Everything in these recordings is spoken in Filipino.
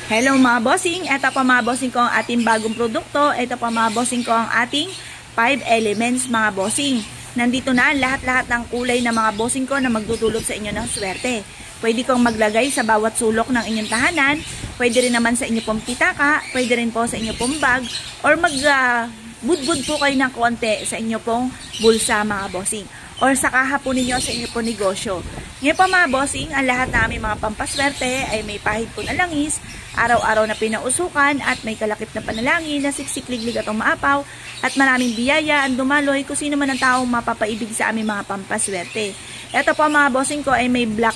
Hello mga bossing, ito pa mga bossing ko ang ating bagong produkto. Ito pa mga bossing ko ang ating 5 elements mga bossing. Nandito na lahat-lahat ng kulay na mga bossing ko na magdudulot sa inyo ng swerte. Pwede kong maglagay sa bawat sulok ng inyong tahanan. Pwede rin naman sa inyo pong pitaka. Pwede rin po sa inyo pong bag. Or budbud po kayo ng konti sa inyo pong bulsa mga bossing. Or sa kaha po ninyo sa inyo pong negosyo. Ngayon po mga bossing, ang lahat na aming mga pampaswerte ay may pahid po na langis, araw-araw na pinausukan at may kalakip na panalangin na siksik-liglig at umaapaw at maraming biyaya ang dumaloy kung sino man ang taong mapapaibig sa aming mga pampaswerte. Ito po mga bossing ko ay may black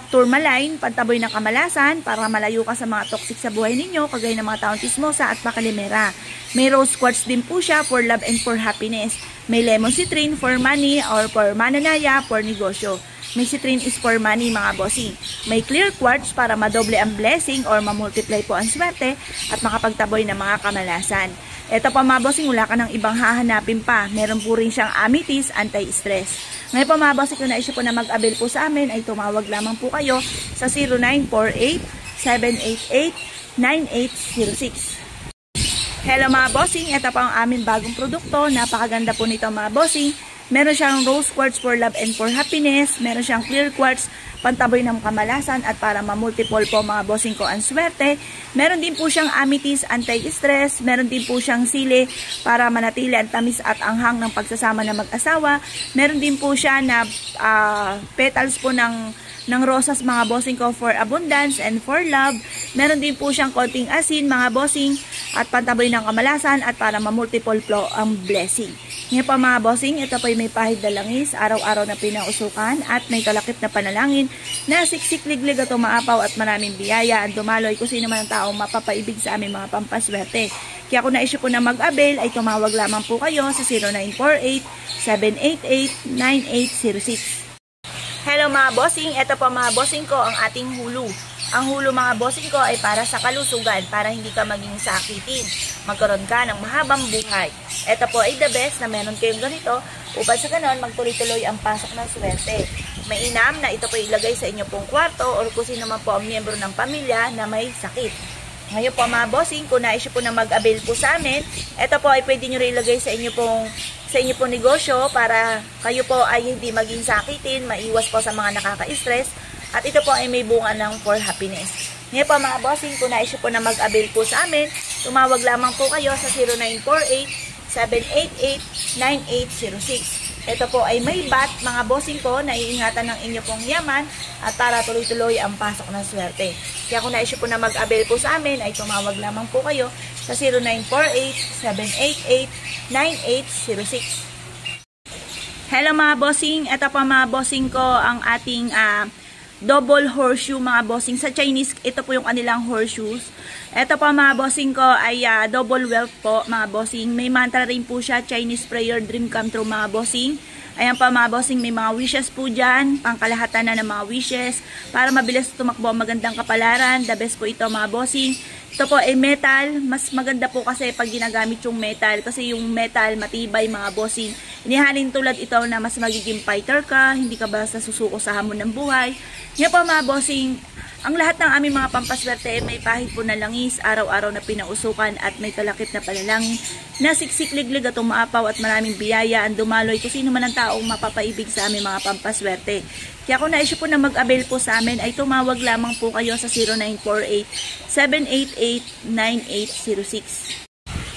tourmaline, pantaboy ng kamalasan para malayo ka sa mga toxic sa buhay ninyo kagaya ng mga taong chismosa at pakalimera. May rose quartz din po siya for love and for happiness. May lemon citrine for money or for mananaya for negosyo. May citrine is for money mga bossing. May clear quartz para madoble ang blessing or mamultiply po ang swerte at makapagtaboy ng mga kamalasan. Ito pa mga bossing, wala ka ng ibang hahanapin pa. Meron po rin siyang amethyst anti-stress. Ngayon po mga bossing, kung naisip po na mag-avail po sa amin ay tumawag lamang po kayo sa 0948-788-9806. Hello mga bossing, ito po ang aming bagong produkto. Napakaganda po nito mga bossing. Meron siyang rose quartz for love and for happiness. Meron siyang clear quartz, pantaboy ng kamalasan at para mamultiple po mga bossing ko ang swerte. Meron din po siyang amethyst anti-stress. Meron din po siyang sili para manatili ang tamis at anghang ng pagsasama ng mag-asawa. Meron din po siya na petals po ng rosas mga bossing ko for abundance and for love. Meron din po siyang konting asin mga bossing at pantaboy ng kamalasan at para mamultiple po ang blessing. Ngayon pa mga bossing, ito po may pahid na langis, araw-araw na pinausukan at may kalakip na panalangin na siksik-liglig at umaapaw at maraming biyaya ang dumaloy kung sino man ang taong mapapaibig sa aming mga pampaswerte. Kaya kung na-issue po na mag-avail ay tumawag lamang po kayo sa 0948-788-9806. Hello mga bossing, ito po mga bossing ko ang ating hulu. Ang hulu mga bossing ko ay para sa kalusugan, para hindi ka maging sakitin, magkaroon ka ng mahabang buhay. Ito po ay the best na meron kayong ganito upang sa ganon magtuloy-tuloy ang pasok ng swerte. Mainam na ito po ilagay sa inyo pong kwarto o kung sino man po ang miyembro ng pamilya na may sakit. Ngayon po mga bossing, kung na-issue po na mag-avail po sa amin, ito po ay pwede nyo rin ilagay sa inyo pong negosyo para kayo po ay hindi maging sakitin, maiwas po sa mga nakaka-stress. At ito po ay may bunga ng for happiness. Ngayon po mga bossing, kung na-issue po na mag-avail po sa amin, tumawag lamang po kayo sa 0948-788-9806. Ito po ay may bat, mga bossing ko, na iingatan ng inyo pong yaman at para tuloy-tuloy ang pasok ng swerte. Kaya kung na-issue po na mag-avail po sa amin, ay tumawag lamang po kayo sa 0948-788-9806. Hello mga bossing, ito po mga bossing ko ang ating double horseshoe mga bossing. Sa Chinese, ito po yung kanilang horseshoes. Ito po mga bossing ko ay double wealth po mga bossing. May mantra rin po siya, Chinese prayer, dream come true mga bossing. Ayan po mga bossing, may mga wishes po dyan, pangkalahatan na ng mga wishes, para mabilis tumakbo ang magandang kapalaran. The best po ito mga bossing. Ito po ay metal, mas maganda po kasi pag ginagamit yung metal, kasi yung metal matibay mga bossing. Inihalin tulad ito na mas magiging fighter ka, hindi ka basta susuko sa hamon ng buhay. Ngayon po mga bossing, ang lahat ng aming mga pampaswerte ay may pahid po na langis, araw-araw na pinausukan at may kalakip na panalangin na siksik-liglig at umaapaw at maraming biyaya ang dumaloy kung sino man ang taong mapapaibig sa aming mga pampaswerte. Kaya kung na-issue po na mag-avail po sa amin ay tumawag lamang po kayo sa 0948-788-9806.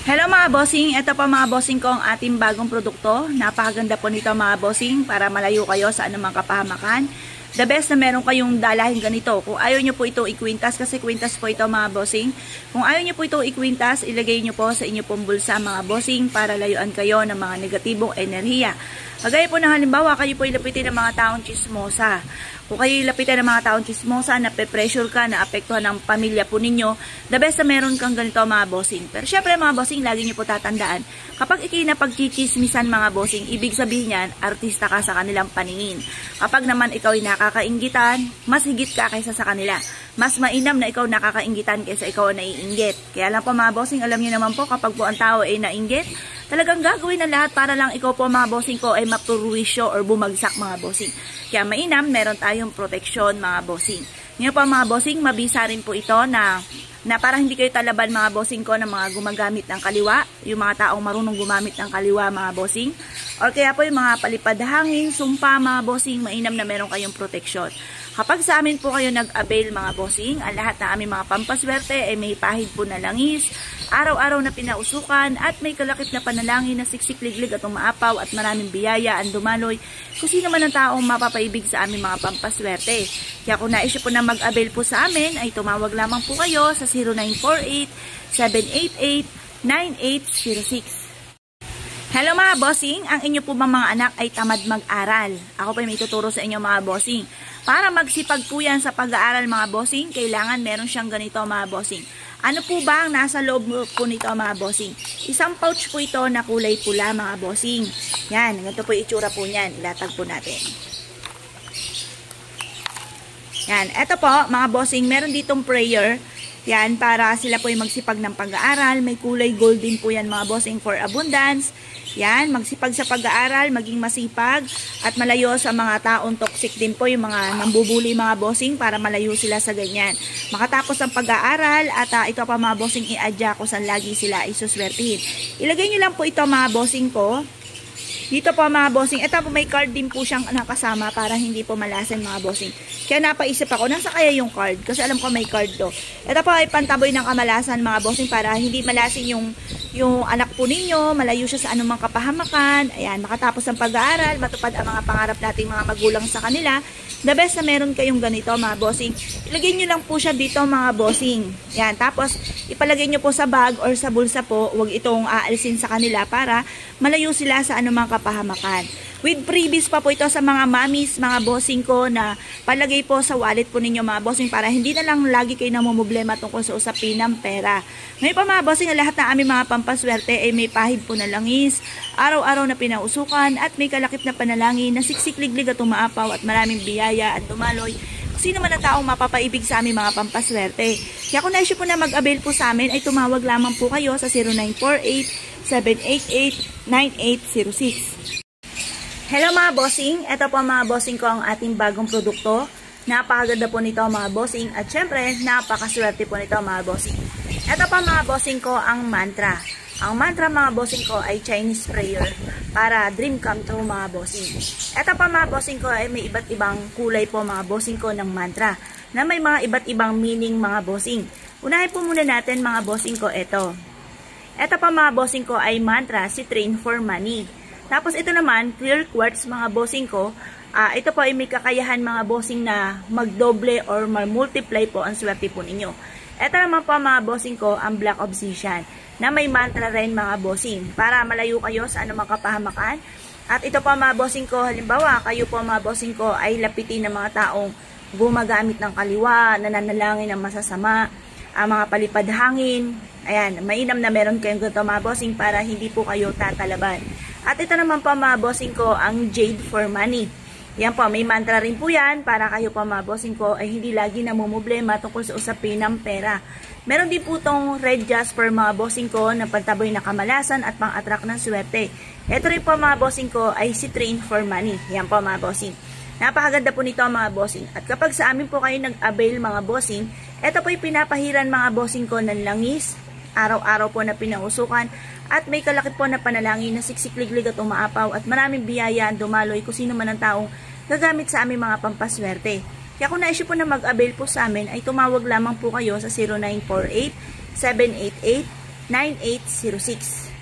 Hello mga bossing, ito pa mga bossing ko ang ating bagong produkto. Napakaganda po nito mga bossing para malayo kayo sa anumang kapahamakan. The best na meron kayong dalahin ganito. Kung ayaw nyo po ito ikwintas, kasi kwintas po ito mga bossing. Kung ayaw nyo po ito ikwintas, ilagay nyo po sa inyo pong bulsa mga bossing para layuan kayo ng mga negatibong enerhiya. Kagaya po ng halimbawa, kayo po ilapitin ng mga taong chismosa. Kung kayo ilapitin ng mga taong chismosa, nape-pressure ka, naapektuhan ng pamilya po ninyo, the best na meron kang ganito mga bossing. Pero syempre mga bossing, lagi nyo po tatandaan, kapag ikinapagchichismisan mga bossing, ibig sabihin yan, artista ka sa kanilang paningin. Kapag naman ikaw ay nakakainggitan, mas higit ka kaysa sa kanila. Mas mainam na ikaw nakakainggitan kaysa ikaw naiinggit. Kaya lang po mga bossing, alam niyo naman po kapag po ang tao ay nainggit, talagang gagawin na lahat para lang ikaw po mga bossing ko ay mapurwisyo or bumagsak mga bossing. Kaya mainam, meron tayong proteksyon mga bossing. Ngayon po mga bossing, mabisa rin po ito na para hindi kayo talaban mga bossing ko ng mga gumagamit ng kaliwa, yung mga taong marunong gumamit ng kaliwa mga bossing, or kaya po yung mga palipad hangin, sumpa mga bossing, mainam na meron kayong proteksyon. Kapag sa amin po kayo nag-avail mga bossing, ang lahat na aming mga pampaswerte ay may pahid po na langis, araw-araw na pinausukan, at may kalakip na panalangin na siksik-liglig at umaapaw at maraming biyaya ang dumaloy kung sino man ang taong mapapaibig sa aming mga pampaswerte. Kaya kung naisyo po na mag-avail po sa amin, ay tumawag lamang po kayo sa 0948-788-9806. Hello mga bossing, ang inyo po bang mga anak ay tamad mag-aral? Ako po may tuturo sa inyo mga bossing. Para magsipag po yan sa pag-aaral mga bossing, kailangan meron siyang ganito mga bossing. Ano po ba ang nasa loob po nito mga bossing? Isang pouch po ito na kulay pula mga bossing. Yan, ganito po itsura po niyan. Ilatag po natin. Yan, eto po mga bossing, meron ditong prayer. Yan, para sila po ay magsipag ng pag-aaral. May kulay golden po yan mga bossing for abundance. Yan, magsipag sa pag-aaral, maging masipag at malayo sa mga taong toxic din po, yung mga nambubuli mga bossing, para malayo sila sa ganyan. Makatapos ang pag-aaral at ito pa mga bossing, i-adya ko saan lagi sila isuswertihin. Ilagay nyo lang po ito mga bossing ko. Dito po mga bossing, ito po may card din po siyang nakasama para hindi po malasin mga bossing. Kaya napaisip ako, nasa kaya yung card? Kasi alam ko may card to. Ito po ay pantaboy ng kamalasan mga bossing para hindi malasin yung anak po ninyo, malayo siya sa anumang kapahamakan. Ayan, makatapos ang pag-aaral, matupad ang mga pangarap nating mga magulang sa kanila. The best na meron kayong ganito mga bossing. Ilagay nyo lang po siya dito mga bossing. Ayan, tapos ipalagay nyo po sa bag or sa bulsa po. Huwag itong aalisin sa kanila para malayo sila sa anumang kapahamakan. With freebies pa po ito sa mga mamis, mga bossing ko, na palagay po sa wallet po ninyo mga bossing para hindi na lang lagi kayo namumblema tungkol sa usapin ng pera. Ngayon pa mga bossing, lahat na aming mga pampaswerte ay may pahid po na langis, araw-araw na pinausukan, at may kalakip na panalangin na siksik-liglig at umaapaw at maraming biyaya at dumaloy. Sino man ang taong mapapaibig sa aming mga pampaswerte. Kaya kung naisyo po na mag-avail po sa amin, ay tumawag lamang po kayo sa 0948-788-9806. Hello mga bossing, ito po mga bossing ko ang ating bagong produkto. Napakaganda po nito mga bossing, at syempre napakaswerte po nito mga bossing. Ito po mga bossing ko ang mantra. Ang mantra mga bossing ko ay Chinese prayer para dream come true mga bossing. Ito po mga bossing ko ay may iba't ibang kulay po mga bossing ko ng mantra na may mga iba't ibang meaning mga bossing. Unahin po muna natin mga bossing ko ito. Ito po mga bossing ko ay mantra si Train for Money. Tapos ito naman, clear quartz mga bossing ko, ito po ay may kakayahan mga bossing na magdoble or mag-multiply po ang swerte po ninyo. Ito naman po mga bossing ko, ang black obsidian, na may mantra rin mga bossing, para malayo kayo sa anumang kapahamakan. At ito po mga bossing ko, halimbawa, kayo po mga bossing ko ay lapitin ng mga taong gumagamit ng kaliwa, nananalangin ng masasama, mga palipad hangin. Ayan, mainam na meron kayong ganito mga bossing para hindi po kayo tatalaban. At ito naman po mga bossing ko, ang Jade for Money. Yan po, may mantra rin po yan para kayo po mga bossing ko ay hindi lagi namumblema tungkol sa usapin ng pera. Meron din po itong Red Jasper mga bossing ko na pantaboy na kamalasan at pang-attract ng swerte. Ito rin po mga bossing ko ay si Train for Money. Yan po mga bossing. Napakaganda po nito mga bossing. At kapag sa amin po kayo nag-avail mga bossing, ito po yung pinapahiran mga bossing ko ng langis, araw-araw po na pinausukan, at may kalakip po na panalangin na siksik-liglig at umaapaw at maraming biyaya ang dumaloy kung sino man ang taong gagamit sa aming mga pampaswerte. Kaya kung naisyo po na mag-avail po sa amin, ay tumawag lamang po kayo sa 0948-788-9806.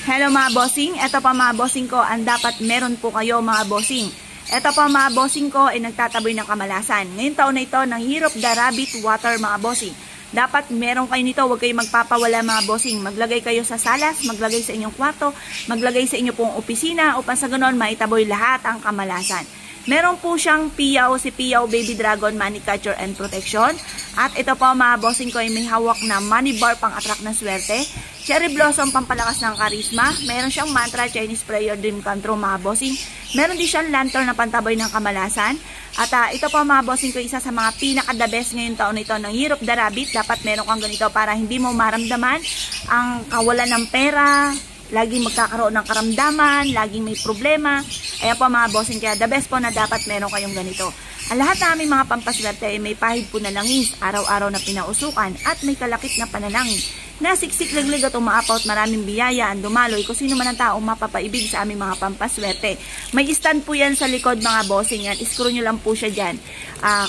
Hello mga bossing, eto pa mga bossing ko, ang dapat meron po kayo mga bossing. Eto pa mga bossing ko ay nagtataboy ng kamalasan. Ngayong taon na ito, ng Hirop the Rabbit Water mga bossing. Dapat meron kayo nito, huwag kayong magpapawala mga bossing. Maglagay kayo sa salas, maglagay sa inyong kwarto, maglagay sa inyong pong opisina upang sa ganon maitaboy lahat ang kamalasan. Meron po siyang Piyaw, si Piyaw Baby Dragon Money Catcher and Protection. At ito po mga bossing ko ay may hawak na money bar pang attract ng swerte. Cherry Blossom pampalakas ng karisma. Meron siyang mantra Chinese prayer dream come true mga bossing. Meron din siyang lantern na pantaboy ng kamalasan. At ito po mga bossing ko, isa sa mga pinaka-the best ngayong taon na ito ng Hirop the Rabbit. Dapat meron kang ganito para hindi mo maramdaman ang kawalan ng pera, laging magkakaroon ng karamdaman, laging may problema. Ayan po mga bossing, kaya the best po na dapat meron kayong ganito. Ang lahat ng aming mga pampaswerte ay may pahid po na langis, araw-araw na pinausukan at may kalakip na panalangin. Nasiksik laglig at umaapaw at maraming biyaya ang dumaloy kung sino man ang taong mapapaibig sa aming mga pampaswerte. May stand po yan sa likod mga bossing yan. Screw nyo lang po siya dyan.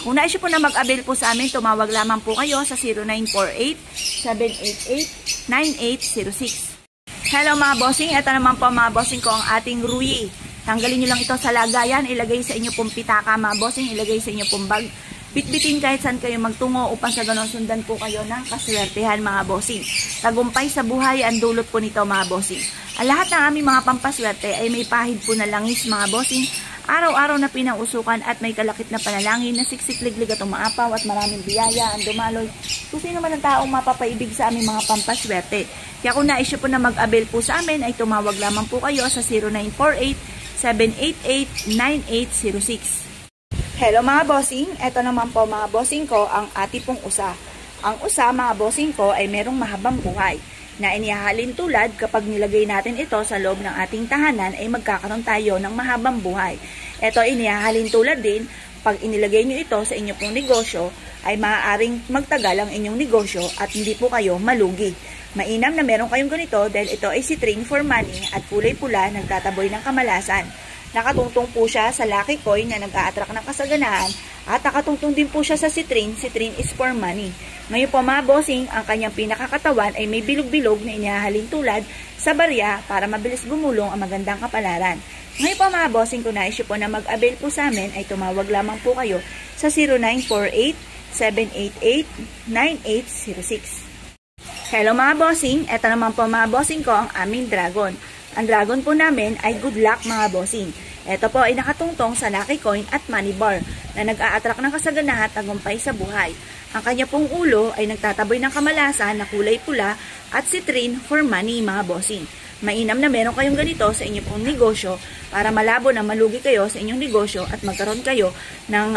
Kung nais po na mag-avail po sa amin, tumawag lamang po kayo sa 0948-788-9806. Hello mga bossing, ito naman po mga bossing ko ang ating Ruyi. Tanggalin nyo lang ito sa lagayan, ilagay sa inyo pong pitaka mga bossing, ilagay sa inyo pong bag. Bitbitin kahit saan kayo magtungo upang sa ganon sundan po kayo ng kaswertehan mga bossing. Tagumpay sa buhay ang dulot po nito mga bossing. Ang lahat ng aming mga pampaswerte ay may pahid po na langis mga bossing. Araw-araw na pinausukan at may kalakip na panalangin na siksik-liglig at umaapaw at maraming biyaya ang dumaloy. Kung sino man ang taong mapapaibig sa aming mga pampaswerte. Kaya kung nais po na mag-avail po sa amin ay tumawag lamang po kayo sa 0948-788-9806. Hello mga bossing, eto naman po mga bossing ko ang ati pong usa. Ang usa mga bossing ko ay merong mahabang buhay na inihahalin tulad kapag nilagay natin ito sa loob ng ating tahanan ay magkakaroon tayo ng mahabang buhay. Ito inihahalin tulad din pag inilagay nyo ito sa inyo pong negosyo ay maaaring magtagal ang inyong negosyo at hindi po kayo malugi. Mainam na meron kayong ganito dahil ito ay citrine for money at kulay pula nagtataboy ng kamalasan. Nakatungtong po siya sa lucky coin na nag-a-attract ng kasaganahan at nakatungtong din po siya sa citrine. Citrine is for money. Ngayon po mga bossing, ang kanyang pinakakatawan ay may bilog-bilog na inihahalin tulad sa barya para mabilis gumulong ang magandang kapalaran. Ngayon po mga bossing, kung nais po na mag-avail po sa amin ay tumawag lamang po kayo sa 0948-788-9806. Hello mga bossing, eto naman po mga bossing ko ang aming dragon. Ang dragon po namin ay good luck mga bossing. Ito po ay nakatungtong sa lucky coin at money bar na nag-a-attract ng kasaganahan at tagumpay sa buhay. Ang kanya pong ulo ay nagtataboy ng kamalasan na kulay pula at citrine for money mga bossing. Mainam na meron kayong ganito sa inyong pong negosyo para malabo na malugi kayo sa inyong negosyo at magkaroon kayo ng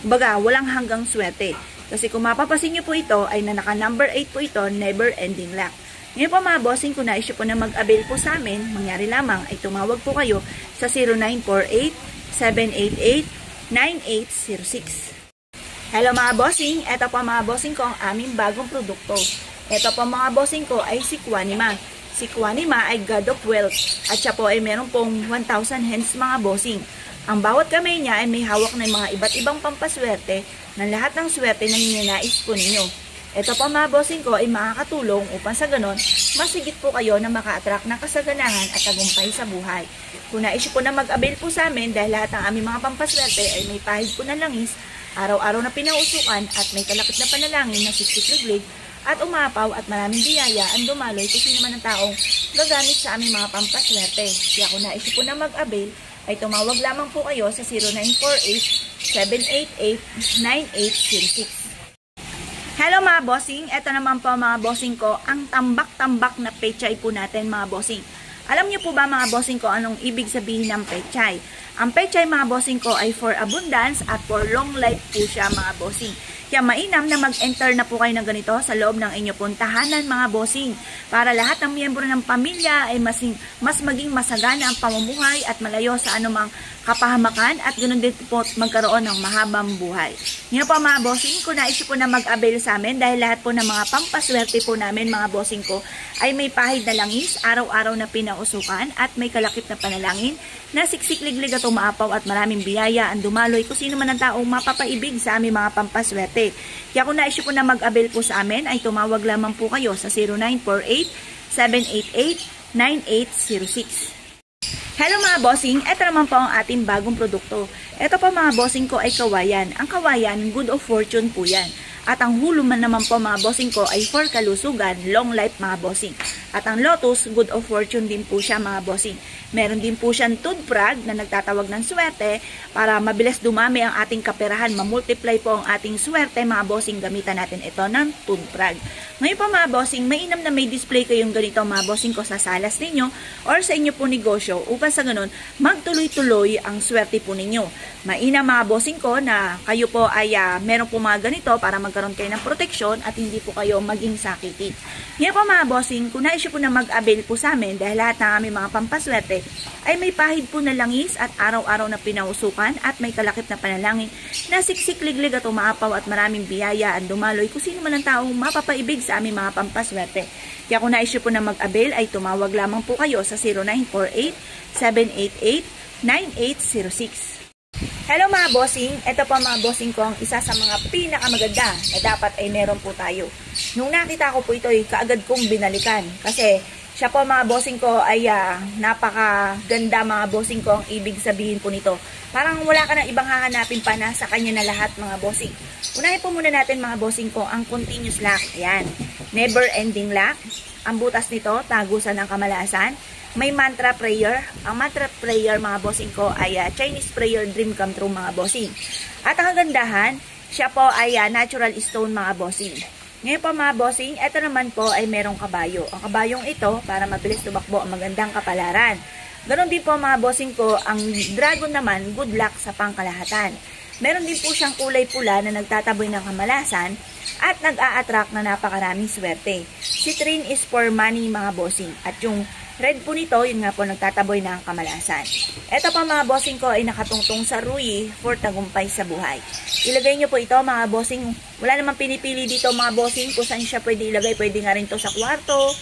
baga walang hanggang swerte. Kasi kung mapapasin nyo po ito ay naka number 8 po ito, never ending luck. Ngayon po mga bossing, kung nais po na mag-avail po sa amin, mangyari lamang ay tumawag po kayo sa 0948-788-9806. Hello mga bossing, eto po mga bossing ko ang aming bagong produkto. Eto po mga bossing ko ay si Quanima. Si Quanima ay God of Wealth at siya po ay meron pong 1,000 hands mga bossing. Ang bawat kamay niya ay may hawak ng mga iba't ibang pampaswerte ng lahat ng swerte na ninanais po ninyo. Ito po mga bossing ko ay makakatulong upang sa ganon, masigit po kayo na maka-attract ng kasaganahan at tagumpay sa buhay. Kung nais po na mag-avail po sa amin dahil lahat ng aming mga pampaswerte ay may pahid po na langis, araw-araw na pinausukan at may kalakip na panalangin na siksik-liglig at umapaw at maraming biyaya ang dumaloy kung sino man ang taong gagamit sa aming mga pampaswerte. Kaya kung nais po na mag-avail ay tumawag lamang po kayo sa 0948-788-9806. Hello mga bossing, eto naman po mga bossing ko, ang tambak-tambak na pechay po natin mga bossing. Alam niyo po ba mga bossing ko anong ibig sabihin ng pechay? Ang pechay mga bossing ko ay for abundance at for long life po siya mga bossing. Kaya mainam na mag-enter na po kayo ng ganito sa loob ng inyo pong tahanan mga bossing para lahat ng miyembro ng pamilya ay mas maging masagana ang pamumuhay at malayo sa anumang kapahamakan at ganoon din po magkaroon ng mahabang buhay. Ngayon po mga bossing, kung nais po na mag-avail sa amin dahil lahat po ng mga pampaswerte po namin mga bossing ko ay may pahid na langis, araw-araw na pinausukan at may kalakip na panalangin na siksik-liglig at umaapaw at maraming biyaya ang dumaloy kung sino man ang taong mapapaibig sa aming mga pampaswerte. Kaya kung nais po na mag-avail po sa amin ay tumawag lamang po kayo sa 0948-788-9806. Hello mga bossing, ito naman po ang ating bagong produkto. Ito po mga bossing ko ay kawayan. Ang kawayan, good of fortune po yan. At ang huluman naman po mga bossing ko ay for kalusugan, long life mga bossing. At ang lotus, good of fortune din po siya mga bossing. Meron din po siyang toothbrag na nagtatawag ng swerte para mabilis dumami ang ating kaperahan, mamultiply po ang ating swerte mga bossing, gamitan natin ito ng toothbrag. Ngayon po mga bossing, mainam na may display kayong ganito mga bossing ko sa salas ninyo or sa inyo po negosyo upang sa ganun magtuloy-tuloy ang swerte po ninyo. Mainam mga bossing ko na kayo po ay meron po mga ganito para magkaroon kayo ng proteksyon at hindi po kayo maging sakitin. Ngayon po mga bossing, kung nais nais po na mag-avail po sa amin dahil lahat ng aming mga pampaswerte ay may pahid po na langis at araw-araw na pinausukan at may kalakip na panalangin na siksik, liglig at umaapaw at maraming biyaya at dumaloy kung sino man ang taong mapapaibig sa aming mga pampaswerte. Kaya kung nais po na mag-avail ay tumawag lamang po kayo sa 0948-788-9806. Hello mga bossing, ito po mga bossing ko ang isa sa mga pinakamaganda na dapat ay meron po tayo. Nung nakita ko po ito ay kaagad kong binalikan kasi siya po mga bossing ko ay napakaganda mga bossing ko ang ibig sabihin po nito. Parang wala ka ng ibang hahanapin pa na sa kanya na lahat mga bossing. Unahin po muna natin mga bossing ko ang continuous lock. Ayan, never ending lock. Ang butas nito, tagusan ng kamalasan. May mantra prayer. Ang mantra prayer mga bossing ko ay Chinese prayer dream come true mga bossing. At ang kagandahan, siya po ay natural stone mga bossing. Ngayon po mga bossing, ito naman po ay merong kabayo. Ang kabayong ito, para mabilis tumakbo ang magandang kapalaran. Ganon din po mga bossing ko, ang dragon naman, good luck sa pangkalahatan. Meron din po siyang kulay pula na nagtataboy ng kamalasan at nag-a-attract na napakaraming swerte. Citrine is for money mga bossing. At yung red po nito, yun nga po nagtataboy ng kamalasan. Ito pa mga bossing ko ay nakatungtong sa ruyi for tagumpay sa buhay. Ilagay nyo po ito mga bossing. Wala namang pinipili dito mga bossing kung saan siya pwede ilagay. Pwede nga rin ito sa kwarto.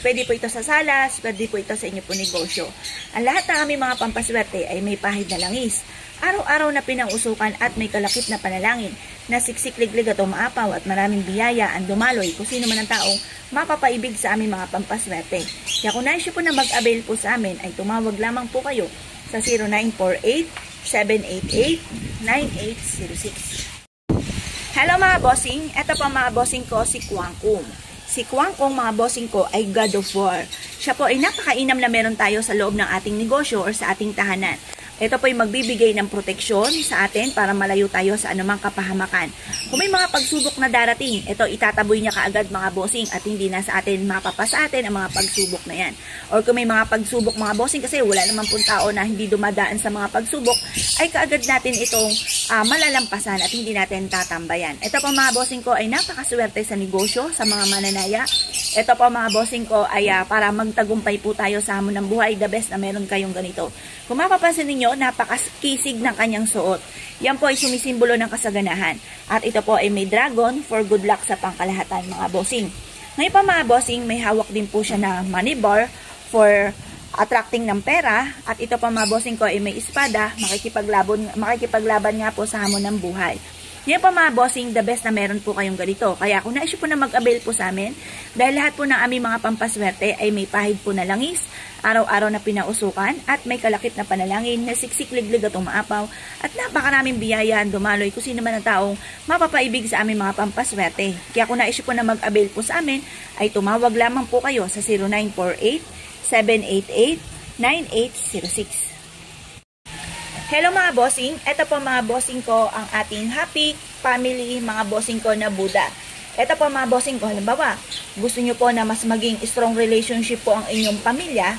Pwede po ito sa salas. Pwede po ito sa inyo po negosyo. Ang lahat ng aming mga pampaswerte ay may pahid na langis. Araw-araw na pinausukan at may kalakip na panalangin na siksik, liglig at umaapaw at maraming biyaya ang dumaloy kung sino man ang taong mapapaibig sa aming mga pampaswerte. Kaya kung nais po na mag-avail po sa amin ay tumawag lamang po kayo sa 0948-788-9806. Hello mga bossing, eto pa mga bossing ko si Kwangkong. Si Kwangkong mga bossing ko ay God of War. Siya po ay napakainam na meron tayo sa loob ng ating negosyo or sa ating tahanan. Ito po ay magbibigay ng proteksyon sa atin para malayo tayo sa anumang kapahamakan. Kung may mga pagsubok na darating, ito itataboy niya kaagad mga bossing at hindi na sa atin mapapasa atin ang mga pagsubok na yan. Or kung may mga pagsubok mga bossing kasi wala naman pong tao na hindi dumadaan sa mga pagsubok, ay kaagad natin itong malalampasan at hindi natin tatambayan. Ito po mga bossing ko ay napakaswerte sa negosyo, sa mga mananaya. Ito po mga bossing ko ay para magtagumpay po tayo sa hamon ng buhay, the best na meron kayong ganito. Kung mapapansin ninyo, napakakisig ng kanyang suot. Yan po ay sumisimbolo ng kasaganahan. At ito po ay may dragon for good luck sa pangkalahatan mga bossing. Ngayon pa mga bossing, may hawak din po siya na money bar for attracting ng pera. At ito pa mga bossing ko ay may espada, makikipaglaban nga po sa hamon ng buhay. Ngayon pa mga bossing, the best na meron po kayong ganito. Kaya kung nais po na mag-avail po sa amin, dahil lahat po ng aming mga pampaswerte ay may pahid po na langis, araw-araw na pinausukan, at may kalakip na panalangin na siksik, liglig at umaapaw, at napakaraming biyaya ang dumaloy kung sino man ang taong mapapaibig sa aming mga pampaswerte. Kaya kung nais po na mag-avail po sa amin, ay tumawag lamang po kayo sa 0948-788-9806. Hello mga bossing, ito po mga bossing ko ang ating happy family mga bossing ko na Buddha. Ito po mga bossing ko, halimbawa, gusto nyo po na mas maging strong relationship po ang inyong pamilya,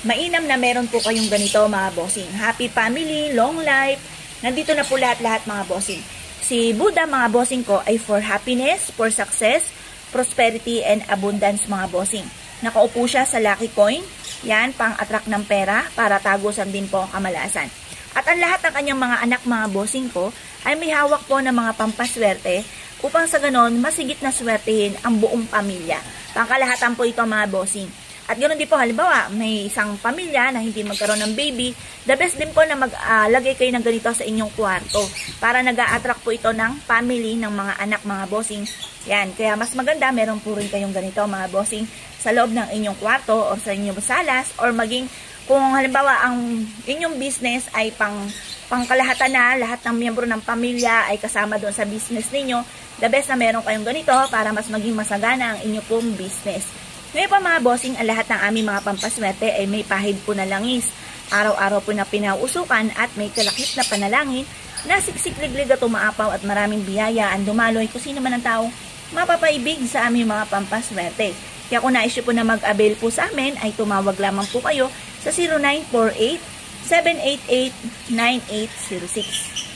mainam na meron po kayong ganito mga bossing. Happy family, long life, nandito na po lahat-lahat mga bossing. Si Buddha mga bossing ko ay for happiness, for success, prosperity, and abundance mga bossing. Nakaupo siya sa lucky coin, yan pang-attract ng pera para tagusan din po ang kamalasan. At ang lahat ng kanyang mga anak mga bossing ko ay may hawak po ng mga pampaswerte upang sa ganon masigit na swertehin ang buong pamilya. Pangkalahatan po ito mga bossing. At ganoon din po halimbawa may isang pamilya na hindi magkaroon ng baby, the best din po na maglagay kayo ng ganito sa inyong kwarto para nag-a-attract po ito ng family ng mga anak mga bossing. Yan, kaya mas maganda meron po rin kayong ganito mga bossing sa loob ng inyong kwarto o sa inyong salas or maging kung halimbawa ang inyong business ay pangkalahatan na, lahat ng miyembro ng pamilya ay kasama doon sa business ninyo, the best na meron kayong ganito para mas maging masagana ang inyong pong business. Ngayon pa mga bossing, ang lahat ng aming mga pampaswerte ay may pahid po na langis. Araw-araw po na pinausukan at may kalakip na panalangin na siksik, liglig at umaapaw at maraming biyaya ang dumaloy kung sino man ang taong mapapaibig sa aming mga pampaswerte. Kaya kung nais po na mag-avail po sa amin ay tumawag lamang po kayo sa 0948-788-9806.